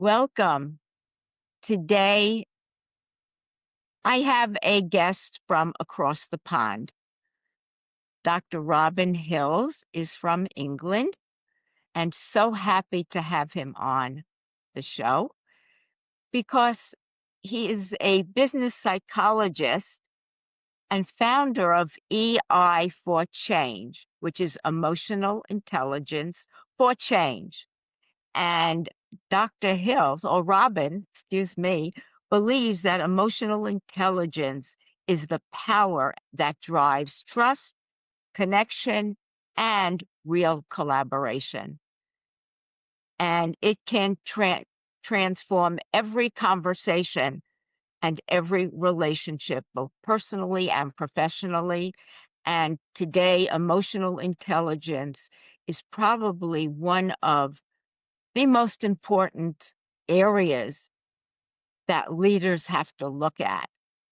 Welcome. Today, I have a guest from across the pond. Dr. Robin Hills is from England, and so happy to have him on the show because he is a business psychologist and founder of EI for Change, which is Emotional Intelligence for Change. And Dr. Hills, or Robin, excuse me, believes that emotional intelligence is the power that drives trust, connection, and real collaboration. And it can transform every conversation and every relationship, both personally and professionally. And today, emotional intelligence is probably one of the most important areas that leaders have to look at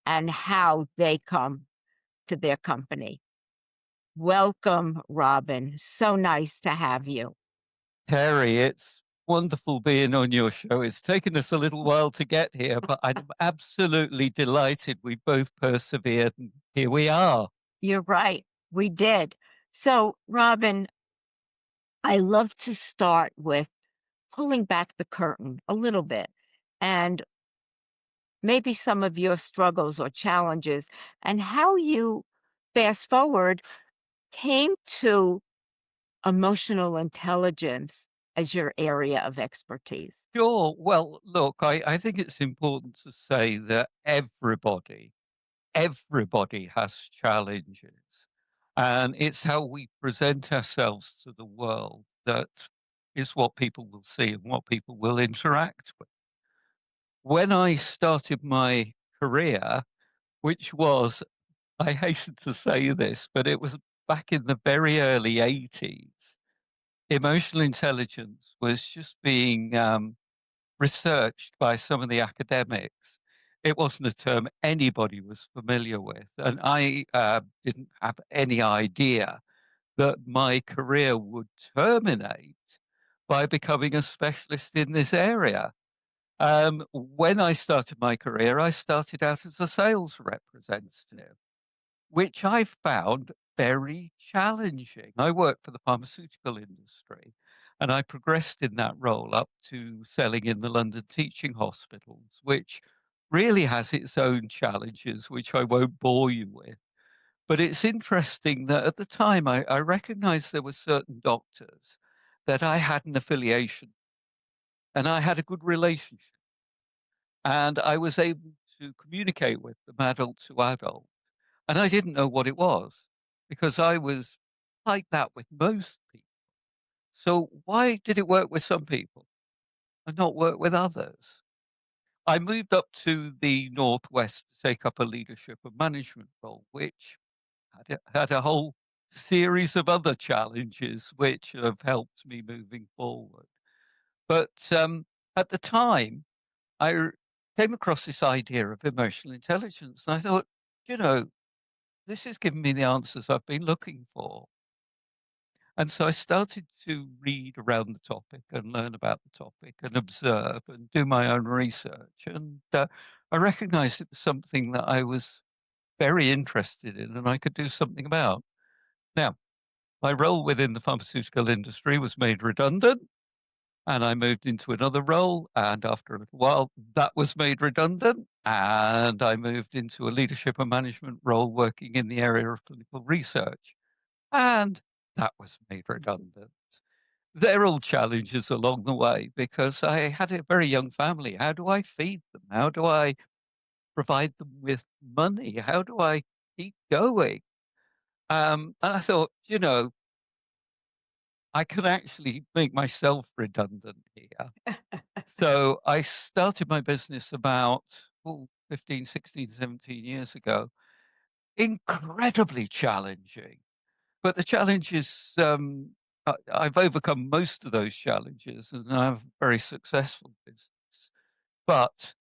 and how they come to their company. Welcome, Robin. So nice to have you. Terry, it's wonderful being on your show. It's taken us a little while to get here, but I'm absolutely delighted we both persevered and here we are. You're right. We did. So, Robin, I love to start with pulling back the curtain a little bit and maybe some of your struggles or challenges and how you fast forward came to emotional intelligence as your area of expertise. Sure. Well, look, I think it's important to say that everybody has challenges. And it's how we present ourselves to the world that is what people will see and what people will interact with. When I started my career, which was, I hasten to say this, but it was back in the very early 80s. Emotional intelligence was just being researched by some of the academics. It wasn't a term anybody was familiar with. And I didn't have any idea that my career would terminate by becoming a specialist in this area. When I started my career, I started out as a sales representative, which I found very challenging. I worked for the pharmaceutical industry and I progressed in that role up to selling in the London teaching hospitals, which really has its own challenges, which I won't bore you with. But it's interesting that at the time I recognized there were certain doctors that I had an affiliation and I had a good relationship and I was able to communicate with them adult to adult. And I didn't know what it was because I was like that with most people. So why did it work with some people and not work with others? I moved up to the Northwest to take up a leadership and management role, which had a whole series of other challenges which have helped me moving forward. But at the time, I came across this idea of emotional intelligence. And I thought, you know, this is giving me the answers I've been looking for. And so I started to read around the topic and learn about the topic and observe and do my own research. And I recognized it was something that I was very interested in and I could do something about. Now, my role within the pharmaceutical industry was made redundant and I moved into another role. And after a little while, that was made redundant. And I moved into a leadership and management role working in the area of clinical research. And that was made redundant. They're all challenges along the way because I had a very young family. How do I feed them? How do I provide them with money? How do I keep going? And I thought, I can actually make myself redundant here. So I started my business about 15, 16, 17 years ago. Incredibly challenging. But the challenge is I've overcome most of those challenges and I have a very successful business. But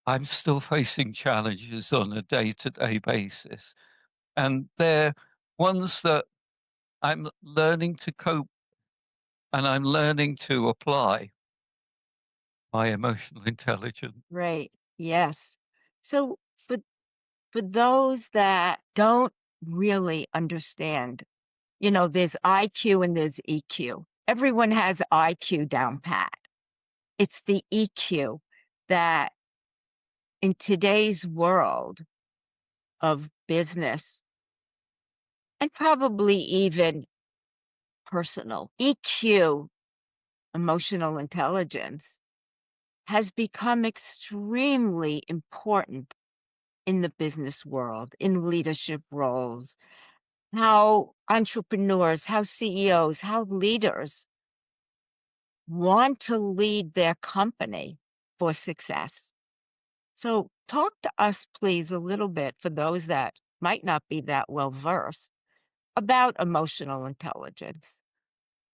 I'm still facing challenges on a day-to-day basis. And they're ones that I'm learning to cope and I'm learning to apply my emotional intelligence. Right. Yes. So for those that don't really understand, there's IQ and there's EQ. Everyone has IQ down pat. It's the EQ that in today's world of business and probably even personal, EQ, emotional intelligence, has become extremely important in the business world, in leadership roles, how entrepreneurs, how CEOs, how leaders want to lead their company for success. So, talk to us, please, a little bit for those that might not be that well versed about emotional intelligence.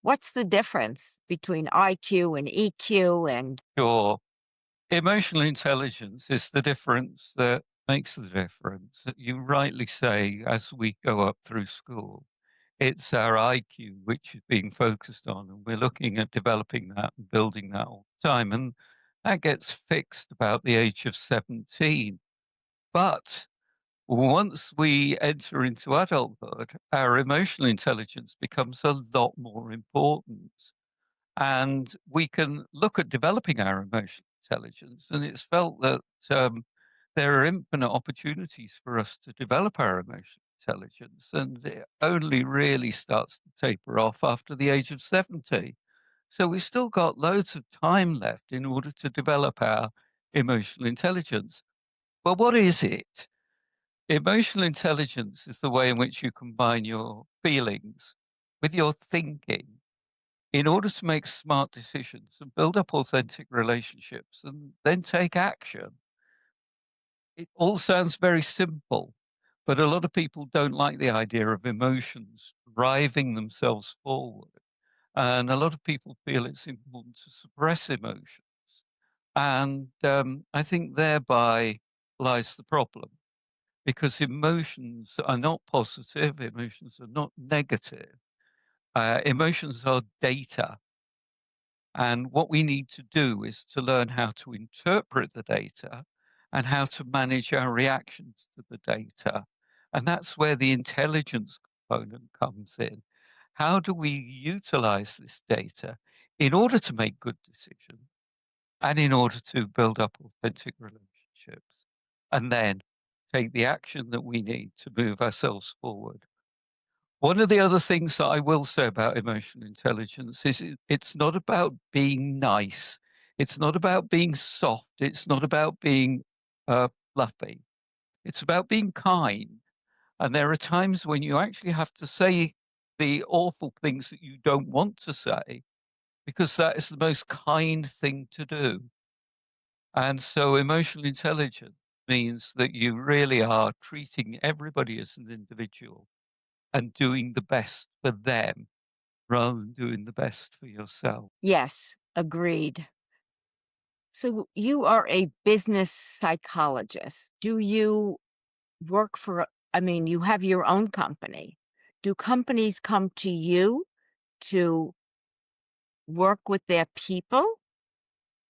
What's the difference between IQ and EQ? And Sure. Emotional intelligence is the difference that makes the difference. You rightly say, as we go up through school, it's our IQ which is being focused on, and we're looking at developing that and building that all the time. And that gets fixed about the age of 17. But once we enter into adulthood, our emotional intelligence becomes a lot more important. And we can look at developing our emotional intelligence. And it's felt that there are infinite opportunities for us to develop our emotional intelligence. And it only really starts to taper off after the age of 70. So we've still got loads of time left in order to develop our emotional intelligence. Well, what is it? Emotional intelligence is the way in which you combine your feelings with your thinking in order to make smart decisions and build up authentic relationships and then take action. It all sounds very simple, but a lot of people don't like the idea of emotions driving themselves forward. And a lot of people feel it's important to suppress emotions. And I think thereby lies the problem, because emotions are not positive, emotions are not negative. Emotions are data. And what we need to do is to learn how to interpret the data and how to manage our reactions to the data. And that's where the intelligence component comes in. How do we utilize this data in order to make good decisions and in order to build up authentic relationships, and then take the action that we need to move ourselves forward? One of the other things that I will say about emotional intelligence is it's not about being nice. It's not about being soft. It's not about being fluffy. It's about being kind. And there are times when you actually have to say the awful things that you don't want to say, because that is the most kind thing to do. And so emotional intelligence means that you really are treating everybody as an individual and doing the best for them rather than doing the best for yourself. yes, agreed. So you are a business psychologist. Do you work for, I mean, you have your own company. Do companies come to you to work with their people?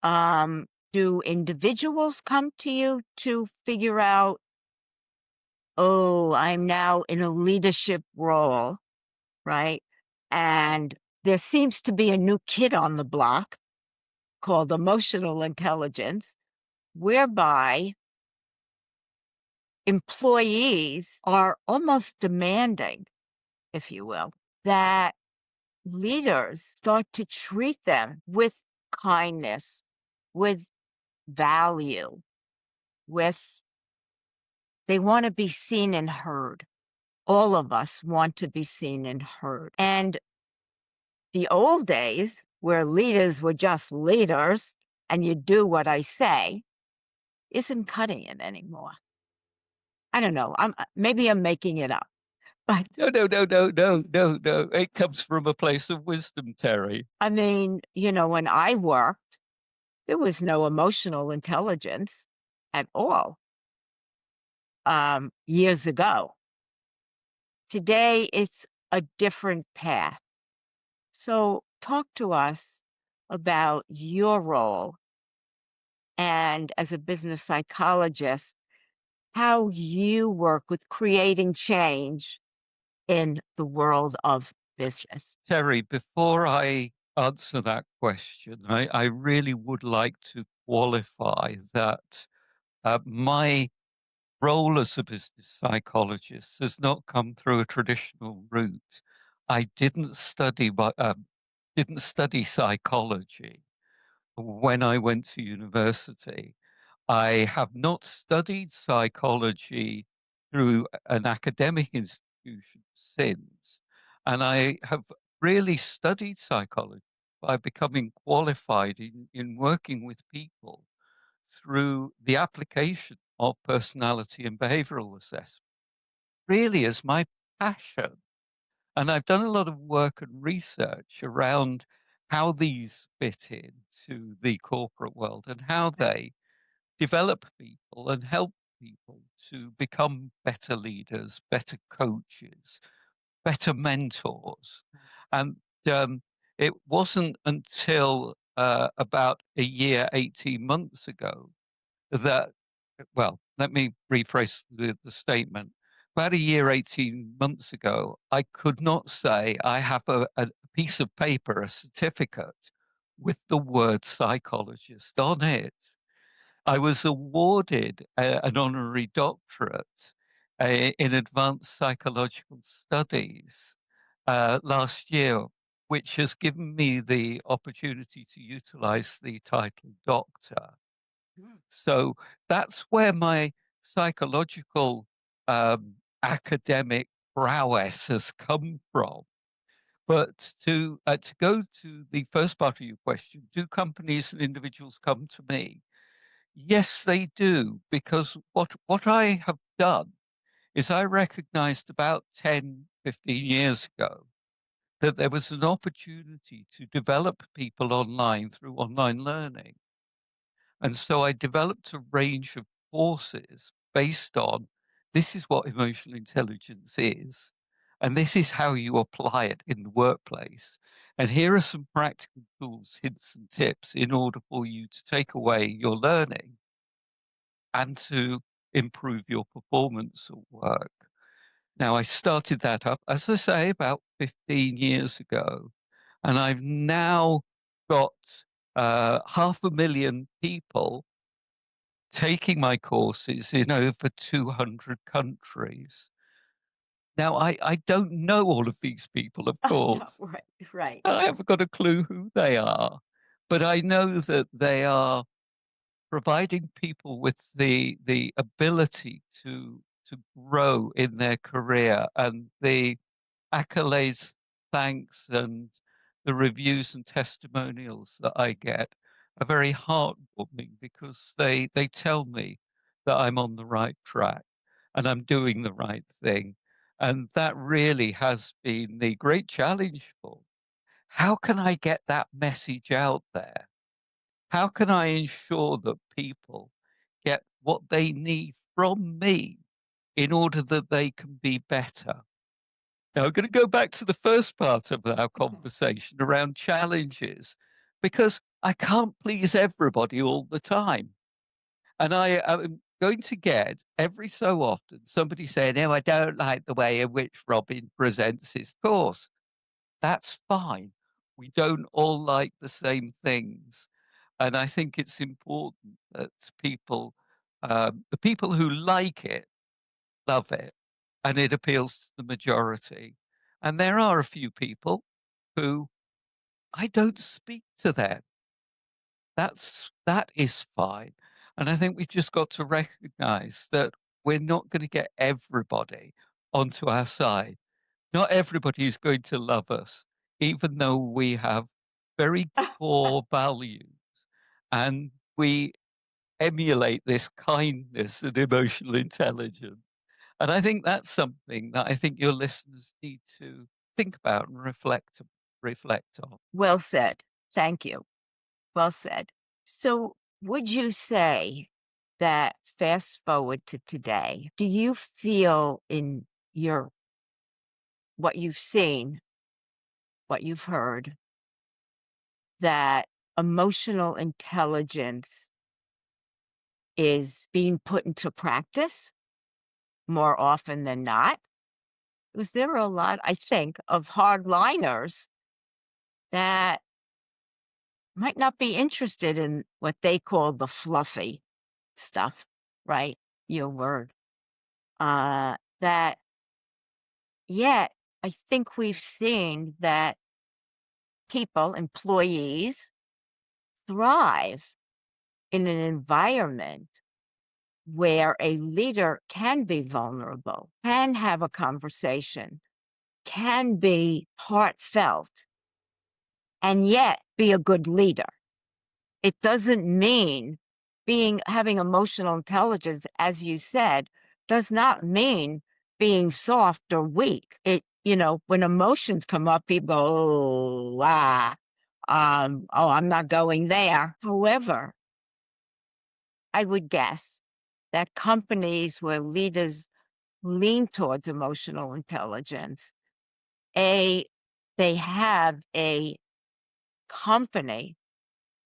Do individuals come to you to figure out, oh, I'm now in a leadership role, right? And there seems to be a new kid on the block called emotional intelligence, whereby employees are almost demanding, if you will, that leaders start to treat them with kindness, with value, with they want to be seen and heard. All of us want to be seen and heard. And the old days, where leaders were just leaders and you do what I say, isn't cutting it anymore. I don't know. Maybe I'm making it up, but No, no, no, no, no, no, no. It comes from a place of wisdom, Terry. I mean, when I worked, there was no emotional intelligence at all, years ago. Today, it's a different path. So, talk to us about your role and as a business psychologist, how you work with creating change in the world of business. Terry, before I answer that question, I really would like to qualify that my role as a business psychologist has not come through a traditional route. I didn't study psychology when I went to university. I have not studied psychology through an academic institution since, and I have really studied psychology by becoming qualified in working with people through the application of personality and behavioral assessment, really is my passion. And I've done a lot of work and research around how these fit into the corporate world and how they develop people and help people to become better leaders, better coaches, better mentors. And it wasn't until about a year, 18 months ago that, well, let me rephrase the statement. About a year, 18 months ago, I could not say I have a piece of paper, a certificate with the word psychologist on it. I was awarded an honorary doctorate in advanced psychological studies last year, which has given me the opportunity to utilize the title doctor. So that's where my psychological academic prowess has come from. But to go to the first part of your question, do companies and individuals come to me? Yes, they do, because what I have done is I recognized about 10, 15 years ago that there was an opportunity to develop people online through online learning. And so I developed a range of courses based on this is what emotional intelligence is, and this is how you apply it in the workplace. And here are some practical tools, hints, and tips in order for you to take away your learning and to improve your performance at work. Now, I started that up, as I say, about 15 years ago, and I've now got 500,000 people taking my courses in over 200 countries. Now, I don't know all of these people, of No, course. right, right. I haven't got a clue who they are, but I know that they are providing people with the ability to grow in their career, and the accolades, thanks, and the reviews and testimonials that I get are very heartwarming because they tell me that I'm on the right track and I'm doing the right thing. And that really has been the great challenge for me. How can I get that message out there? How can I ensure that people get what they need from me in order that they can be better? Now, I'm going to go back to the first part of our conversation around challenges, because I can't please everybody all the time. And I am going to get every so often somebody saying, "No, I don't like the way in which Robin presents his course." That's fine. We don't all like the same things. And I think it's important that people, the people who like it, love it, and it appeals to the majority. And there are a few people who I don't speak to them. That is fine. And I think we've just got to recognize that we're not going to get everybody onto our side. Not everybody is going to love us, even though we have very core values and we emulate this kindness and emotional intelligence. And I think that's something that I think your listeners need to think about and reflect on. Well said. Thank you. Well said. So, would you say that fast forward to today, do you feel in your what you've seen, what you've heard, that emotional intelligence is being put into practice more often than not. Because there are a lot, I think, of hardliners that might not be interested in what they call the fluffy stuff, right? Your word. That yet I think we've seen that people, employees, thrive in an environment where a leader can be vulnerable, can have a conversation, can be heartfelt, and yet be a good leader. It doesn't mean having emotional intelligence, as you said, does not mean being soft or weak. When emotions come up, people go, oh, I'm not going there. However, I would guess that companies where leaders lean towards emotional intelligence, a they have a company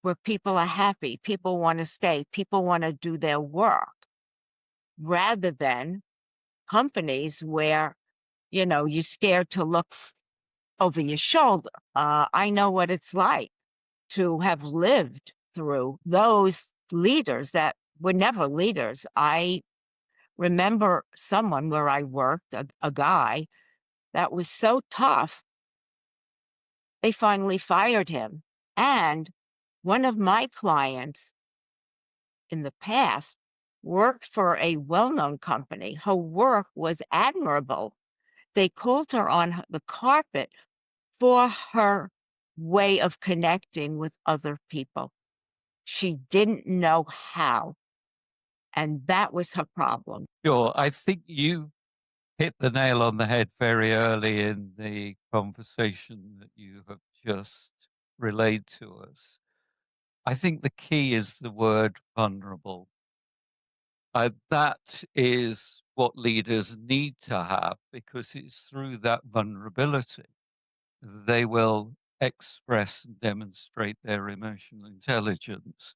where people are happy, people want to stay, people want to do their work, rather than companies where, you're scared to look over your shoulder. I know what it's like to have lived through those leaders that were never leaders. I remember someone where I worked, a guy that was so tough, they finally fired him. And one of my clients in the past worked for a well-known company. Her work was admirable. They called her on the carpet for her way of connecting with other people. She didn't know how, and that was her problem. Sure, I think you hit the nail on the head very early in the conversation that you have just relayed to us. I think the key is the word vulnerable. That is what leaders need to have, because it's through that vulnerability they will express and demonstrate their emotional intelligence.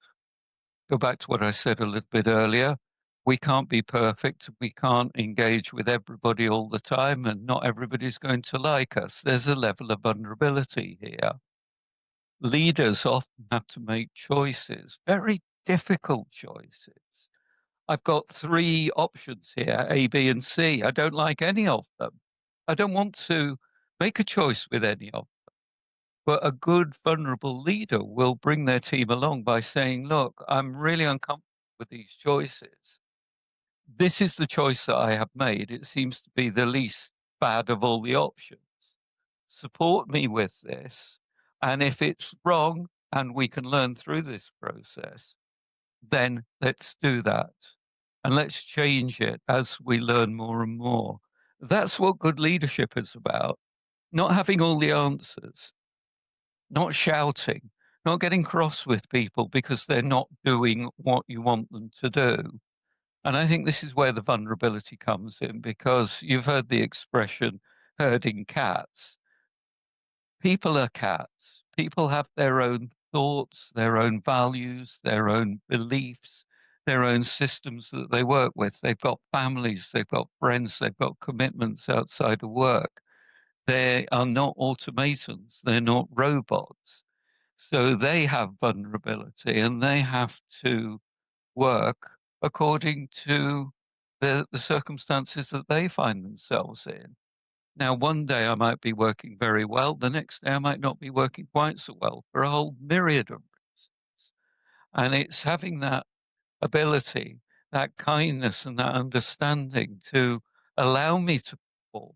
Go back to what I said a little bit earlier. We can't be perfect. We can't engage with everybody all the time, and not everybody's going to like us. There's a level of vulnerability here. Leaders often have to make choices, very difficult choices. I've got three options here, A, B, and C. I don't like any of them. I don't want to make a choice with any of them. But a good, vulnerable leader will bring their team along by saying, look, I'm really uncomfortable with these choices. This is the choice that I have made. It seems to be the least bad of all the options. Support me with this. And if it's wrong and we can learn through this process, then let's do that. And let's change it as we learn more and more. That's what good leadership is about. Not having all the answers, not shouting, not getting cross with people because they're not doing what you want them to do. And I think this is where the vulnerability comes in, because you've heard the expression herding cats. People are cats. People have their own thoughts, their own values, their own beliefs, their own systems that they work with. They've got families, they've got friends, they've got commitments outside of work. They are not automatons, they're not robots. So they have vulnerability, and they have to work according to the circumstances that they find themselves in. Now, one day I might be working very well, the next day I might not be working quite so well, for a whole myriad of reasons. And it's having that ability, that kindness and that understanding to allow me to perform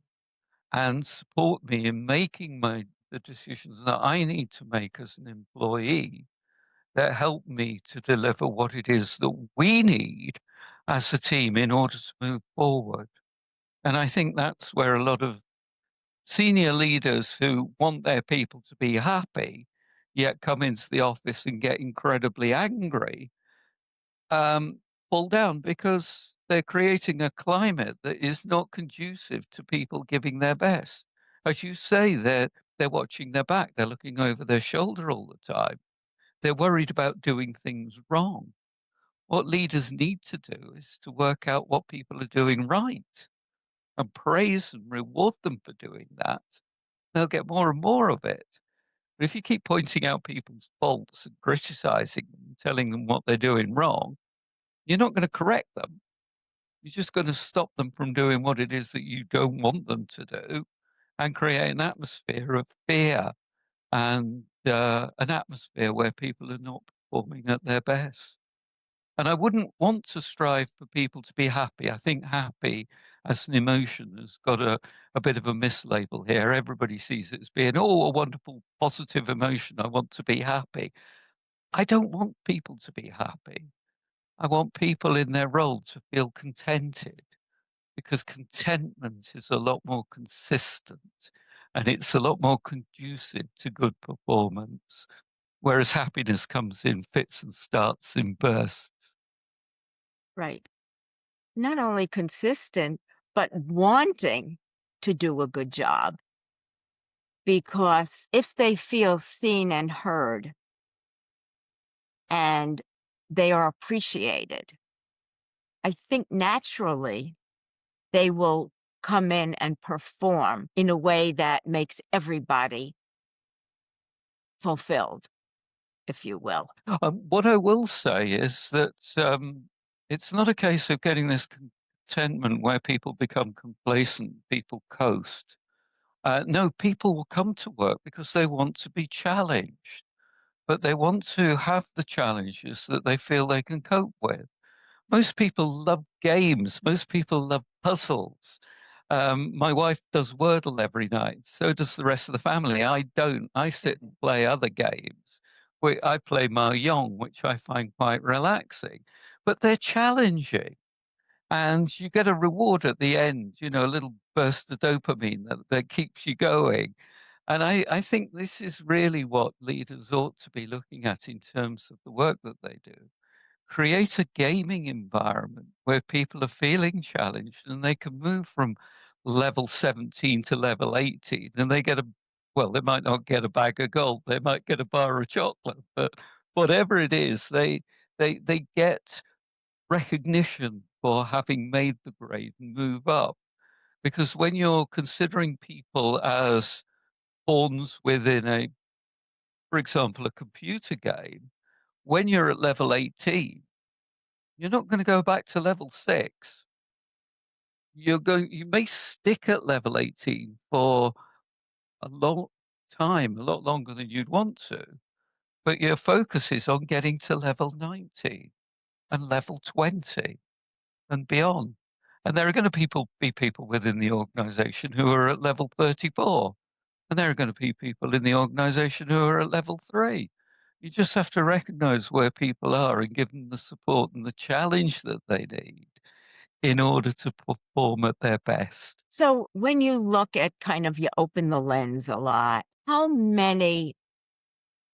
and support me in making the decisions that I need to make as an employee, that help me to deliver what it is that we need as a team in order to move forward. And I think that's where a lot of senior leaders who want their people to be happy, yet come into the office and get incredibly angry, um, fall down, because they're creating a climate that is not conducive to people giving their best. As you say, they're watching their back, they're looking over their shoulder all the time. They're worried about doing things wrong. What leaders need to do is to work out what people are doing right and praise and reward them for doing that. They'll get more and more of it. But if you keep pointing out people's faults and criticizing them, telling them what they're doing wrong, you're not going to correct them. You're just going to stop them from doing what it is that you don't want them to do and create an atmosphere of fear and an atmosphere where people are not performing at their best. And I wouldn't want to strive for people to be happy. I think happy as an emotion has got a bit of a mislabel here. Everybody sees it as being, oh, a wonderful, positive emotion. I want to be happy. I don't want people to be happy. I want people in their role to feel contented because contentment is a lot more consistent and it's a lot more conducive to good performance, whereas happiness comes in fits and starts in bursts. Right. Not only consistent, but wanting to do a good job. Because if they feel seen and heard and they are appreciated, I think naturally they will come in and perform in a way that makes everybody fulfilled, if you will. What I will say is that it's not a case of getting this contentment where people become complacent, people coast. No, people will come to work because they want to be challenged, but they want to have the challenges that they feel they can cope with. Most people love games. Most people love puzzles. My wife does Wordle every night. So does the rest of the family. I don't. I sit and play other games. I play Mahjong, which I find quite relaxing. But they're challenging. And you get a reward at the end, you know, a little burst of dopamine that keeps you going. And I think this is really what leaders ought to be looking at in terms of the work that they do. Create a gaming environment where people are feeling challenged and they can move from level 17 to level 18 and they get well, they might not get a bag of gold, they might get a bar of chocolate, but whatever it is, they get recognition for having made the grade and move up. Because when you're considering people as pawns within for example, a computer game, when you're at level 18, you're not going to go back to level 6. You may stick at level 18 for a long time, a lot longer than you'd want to, but your focus is on getting to level 19 and level 20 and beyond. And there are going to be people within the organization who are at level 34, and there are going to be people in the organization who are at level 3. You just have to recognize where people are and give them the support and the challenge that they need in order to perform at their best. So when you look at kind of you open the lens a lot, how many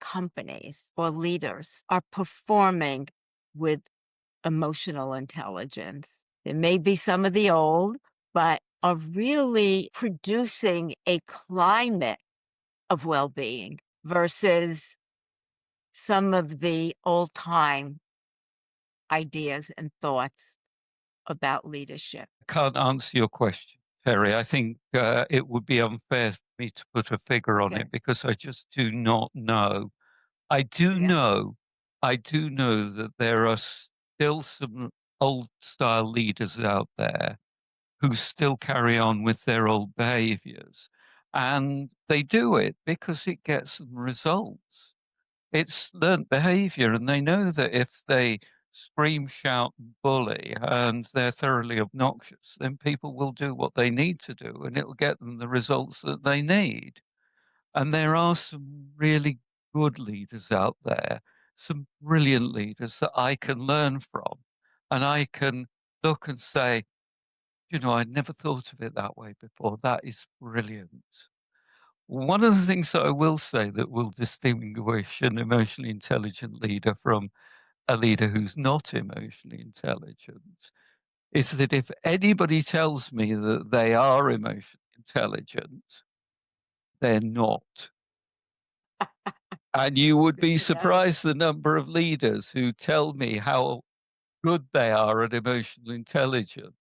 companies or leaders are performing with emotional intelligence? There may be some of the old, but are really producing a climate of well-being versus some of the old-time ideas and thoughts about leadership. I can't answer your question, Terry. I think it would be unfair for me to put a figure on Okay. it because I just do not know. I do Yeah. know, I do know that there are still some old style leaders out there who still carry on with their old behaviors. And they do it because it gets them results. It's learnt behavior, and they know that if they scream, shout, and bully, and they're thoroughly obnoxious, then people will do what they need to do, and it'll get them the results that they need. And there are some really good leaders out there, some brilliant leaders that I can learn from. And I can look and say, you know, I'd never thought of it that way before. That is brilliant. One of the things that I will say that will distinguish an emotionally intelligent leader from a leader who's not emotionally intelligent is that if anybody tells me that they are emotionally intelligent, they're not. And you would Good be to know. surprised the number of leaders who tell me how good they are at emotional intelligence.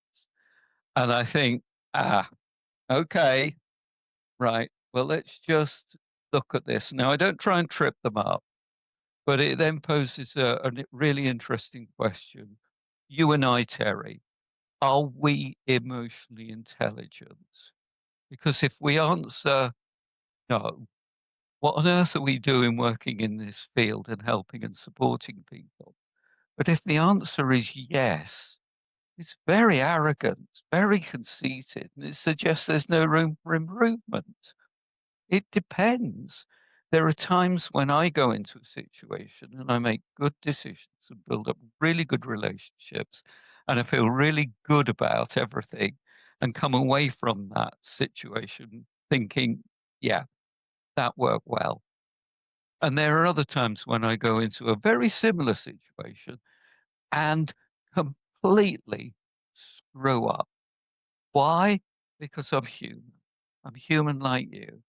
And I think, okay, right, well, let's just look at this. Now, I don't try and trip them up, but it then poses a really interesting question. You and I, Terry, are we emotionally intelligent? Because if we answer no, what on earth are we doing working in this field and helping and supporting people? But if the answer is yes, it's very arrogant, very conceited, and it suggests there's no room for improvement. It depends. There are times when I go into a situation and I make good decisions and build up really good relationships, and I feel really good about everything and come away from that situation thinking, yeah, that worked well. And there are other times when I go into a very similar situation and completely screw up. Why? Because I'm human. I'm human like you.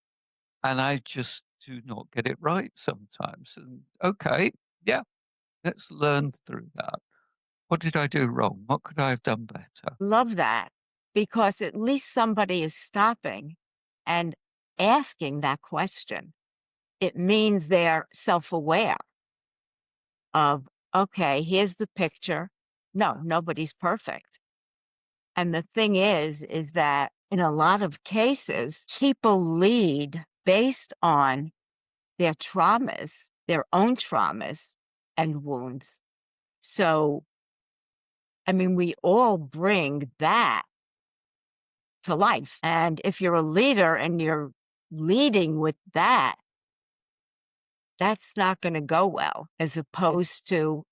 And I just do not get it right sometimes. And okay, yeah, let's learn through that. What did I do wrong? What could I have done better? Love that because at least somebody is stopping and asking that question. It means they're self-aware of, okay, here's the picture. No, nobody's perfect. And the thing is that in a lot of cases, people lead based on their traumas, their own traumas and wounds. So, I mean, we all bring that to life. And if you're a leader and you're leading with that, that's not going to go well, as opposed to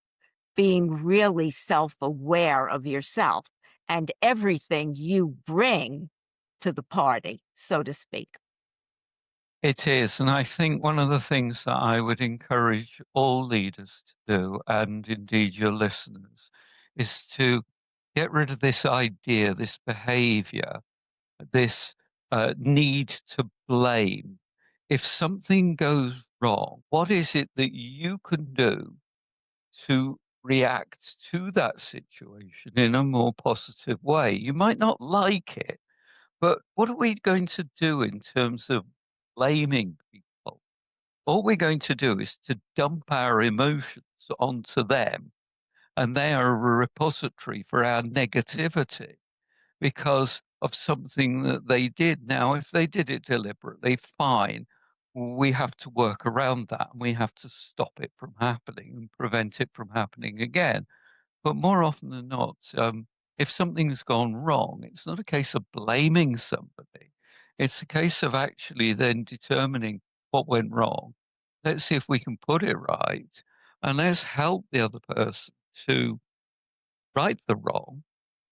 being really self-aware of yourself and everything you bring to the party, so to speak. It is. And I think one of the things that I would encourage all leaders to do, and indeed your listeners, is to get rid of this idea, this behavior, this need to blame. If something goes wrong, what is it that you can do to react to that situation in a more positive way? You might not like it, but what are we going to do in terms of blaming people? All we're going to do is to dump our emotions onto them, and they are a repository for our negativity because of something that they did. Now, if they did it deliberately, fine. We have to work around that and we have to stop it from happening and prevent it from happening again. But more often than not, if something's gone wrong, it's not a case of blaming somebody. It's a case of actually then determining what went wrong. Let's see if we can put it right, and let's help the other person to right the wrong.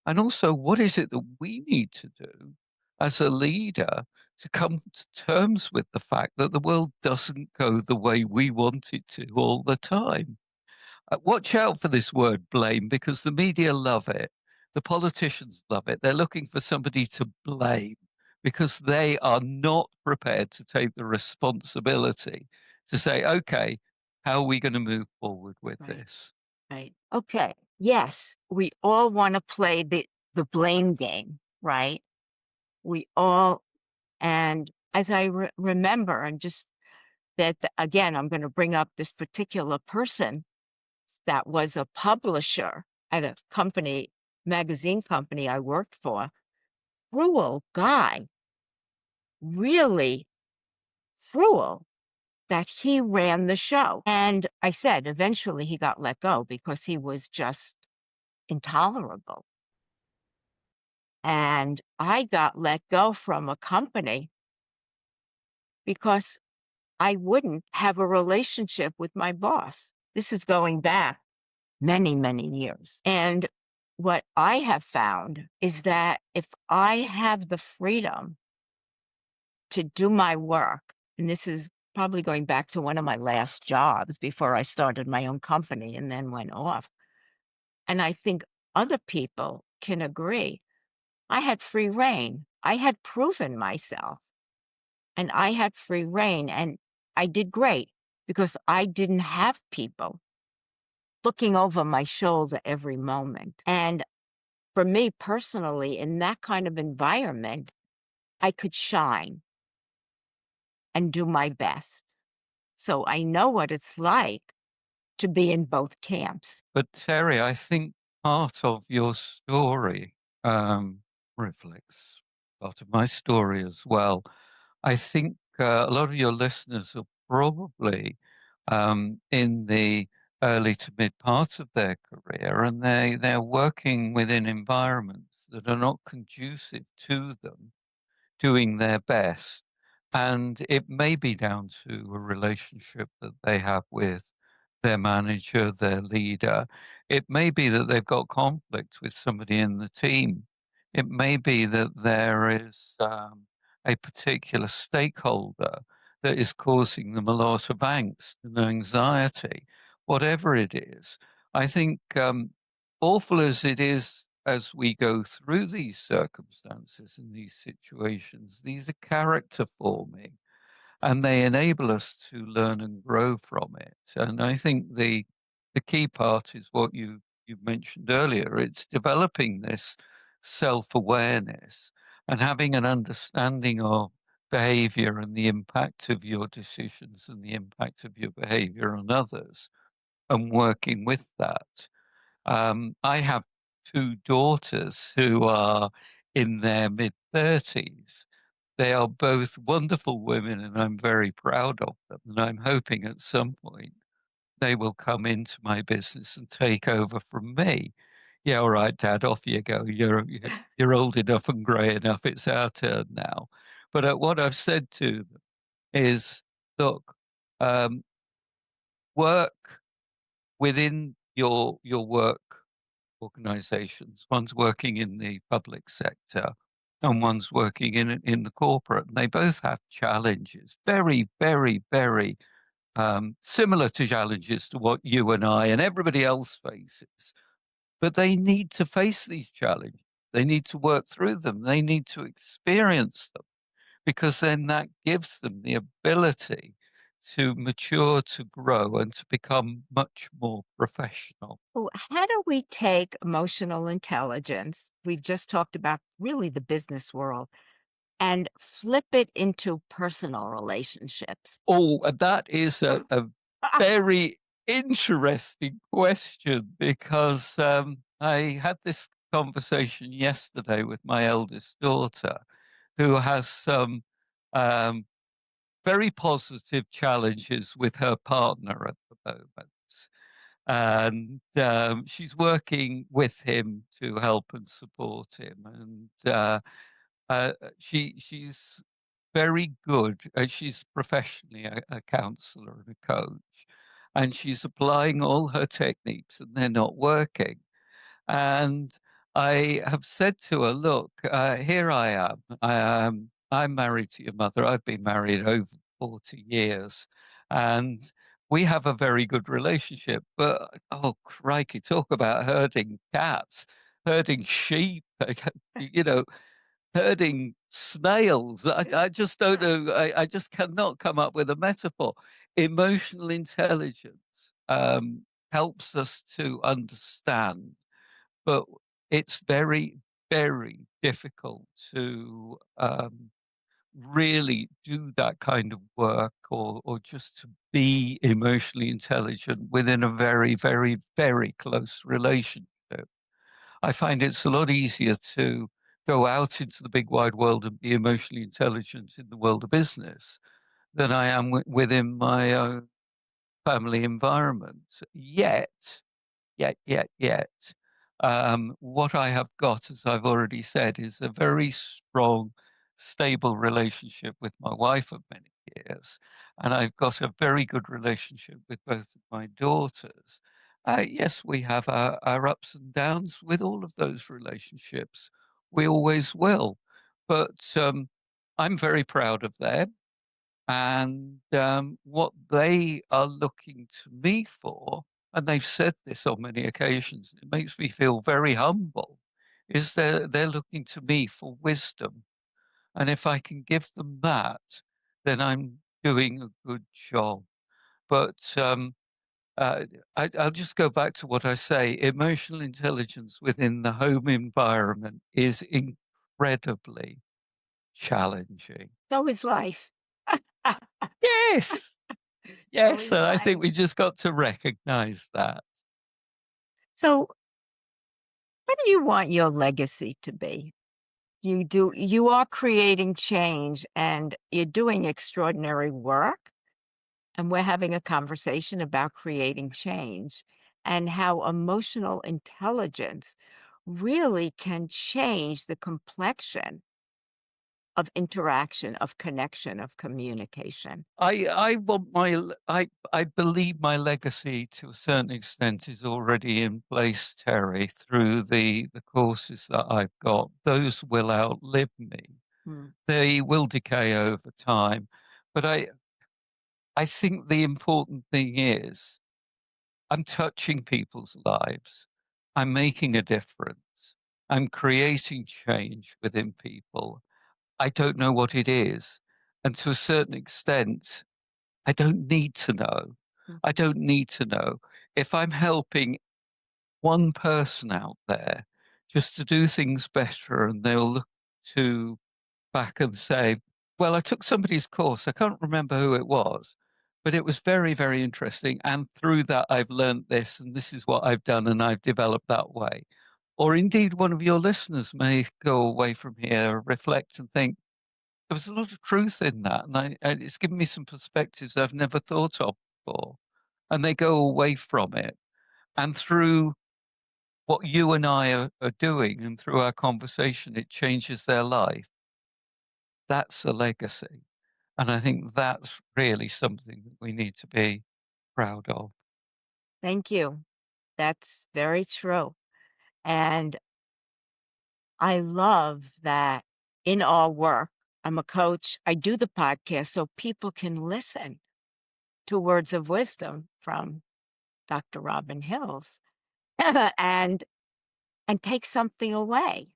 And also, what is it that we need to do as a leader to come to terms with the fact that the world doesn't go the way we want it to all the time? Watch out for this word blame because the media love it. The politicians love it. They're looking for somebody to blame because they are not prepared to take the responsibility to say, okay, how are we going to move forward with Right. this? Right. Okay. Yes, we all want to play the blame game, right? We all, and as I remember, and just that again, I'm going to bring up this particular person that was a publisher at a company, magazine company I worked for. Cruel guy, really cruel that he ran the show. And I said eventually he got let go because he was just intolerable. And I got let go from a company because I wouldn't have a relationship with my boss. This is going back many, many years. And what I have found is that if I have the freedom to do my work, and this is probably going back to one of my last jobs before I started my own company and then went off. And I think other people can agree. I had free reign. I had proven myself and I had free reign and I did great because I didn't have people looking over my shoulder every moment. And for me personally, in that kind of environment, I could shine and do my best. So I know what it's like to be in both camps. But Terry, I think part of your story reflects part of my story as well. I think a lot of your listeners are probably in the early to mid parts of their career, and they're working within environments that are not conducive to them doing their best. And it may be down to a relationship that they have with their manager, their leader. It may be that they've got conflict with somebody in the team. It may be that there is a particular stakeholder that is causing them a lot of angst and anxiety. Whatever it is, I think awful as it is as we go through these circumstances and these situations, these are character forming and they enable us to learn and grow from it. And I think the key part is what you mentioned earlier. It's developing this self-awareness and having an understanding of behavior and the impact of your decisions and the impact of your behavior on others and working with that. I have two daughters who are in their mid-30s. They are both wonderful women, and I'm very proud of them. And I'm hoping at some point they will come into my business and take over from me. Yeah, all right, Dad, off you go. You're old enough and grey enough. It's our turn now. But what I've said to them is, look, um, work within your work organizations. One's working in the public sector and one's working in the corporate. And they both have challenges, very, very, very similar to challenges to what you and I and everybody else faces. But they need to face these challenges. They need to work through them. They need to experience them because then that gives them the ability to mature, to grow, and to become much more professional. So how do we take emotional intelligence? We've just talked about really the business world and flip it into personal relationships. Oh, and that is a very interesting question because I had this conversation yesterday with my eldest daughter, who has some um, very positive challenges with her partner at the moment. And she's working with him to help and support him. And she's very good. She's professionally a counselor and a coach, and she's applying all her techniques, and they're not working. And I have said to her, "Look, here I am. I'm married to your mother. I've been married over 40 years, and we have a very good relationship. But oh crikey, talk about herding cats, herding sheep, you know." Herding snails. I just don't know. I just cannot come up with a metaphor. Emotional intelligence helps us to understand, but it's very, very difficult to really do that kind of work or just to be emotionally intelligent within a very, very, very close relationship. I find it's a lot easier to go out into the big wide world and be emotionally intelligent in the world of business than I am within my own family environment. Yet, what I have got, as I've already said, is a very strong, stable relationship with my wife of many years. And I've got a very good relationship with both of my daughters. Yes, we have our ups and downs with all of those relationships. We always will. But I'm very proud of them. And what they are looking to me for, and they've said this on many occasions, it makes me feel very humble, is they're looking to me for wisdom. And if I can give them that, then I'm doing a good job. But Uh, I'll just go back to what I say. Emotional intelligence within the home environment is incredibly challenging. So is life. Yes, So yes, is and I life. think we just got to recognize that. So what do you want your legacy to be? You are creating change and you're doing extraordinary work, and we're having a conversation about creating change and how emotional intelligence really can change the complexion of interaction, of connection, of communication. I want I believe my legacy to a certain extent is already in place, Terry, through the courses that I've got. Those will outlive me. Mm. They will decay over time. But I think the important thing is I'm touching people's lives. I'm making a difference. I'm creating change within people. I don't know what it is. And to a certain extent, I don't need to know. Mm. I don't need to know. If I'm helping one person out there just to do things better and they'll look to back and say, well, I took somebody's course. I can't remember who it was, but it was very, very interesting. And through that, I've learned this, and this is what I've done, and I've developed that way. Or indeed, one of your listeners may go away from here, reflect, and think, there was a lot of truth in that. And it's given me some perspectives I've never thought of before. And they go away from it. And through what you and I are doing and through our conversation, it changes their life. That's a legacy. And I think that's really something that we need to be proud of. Thank you. That's very true. And I love that in our work, I'm a coach, I do the podcast so people can listen to words of wisdom from Dr. Robin Hills and take something away.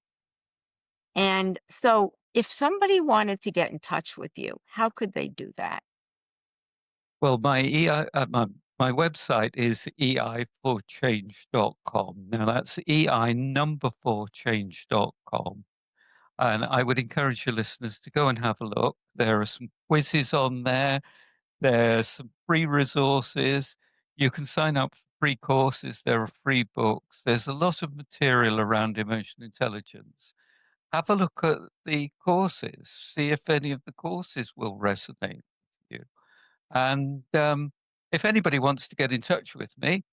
And so if somebody wanted to get in touch with you, how could they do that? Well, my website is ei4change.com. Now that's ei number 4change.com. And I would encourage your listeners to go and have a look. There are some quizzes on there. There's some free resources. You can sign up for free courses. There are free books. There's a lot of material around emotional intelligence. Have a look at the courses. See if any of the courses will resonate with you. And if anybody wants to get in touch with me,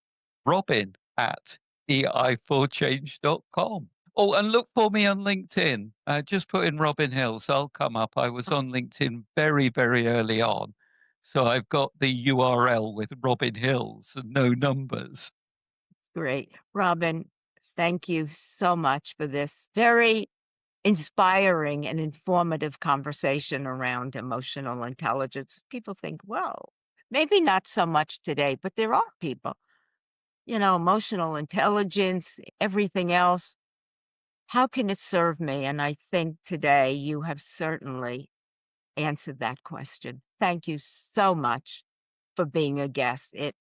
Robin at ei4change.com. Oh, and look for me on LinkedIn. Just put in Robin Hills. I'll come up. I was on LinkedIn very, very early on. So I've got the URL with Robin Hills and no numbers. Great. Robin, thank you so much for this very inspiring and informative conversation around emotional intelligence. People think, well, maybe not so much today, but there are people, emotional intelligence, everything else. How can it serve me? And I think today you have certainly answered that question. Thank you so much for being a guest. It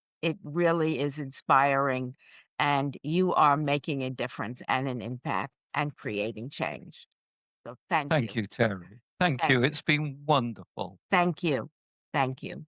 really is inspiring, and you are making a difference and an impact and creating change. So thank Thank you. you, Terry. Thank Thank you. you. It's been wonderful. Thank you. Thank you.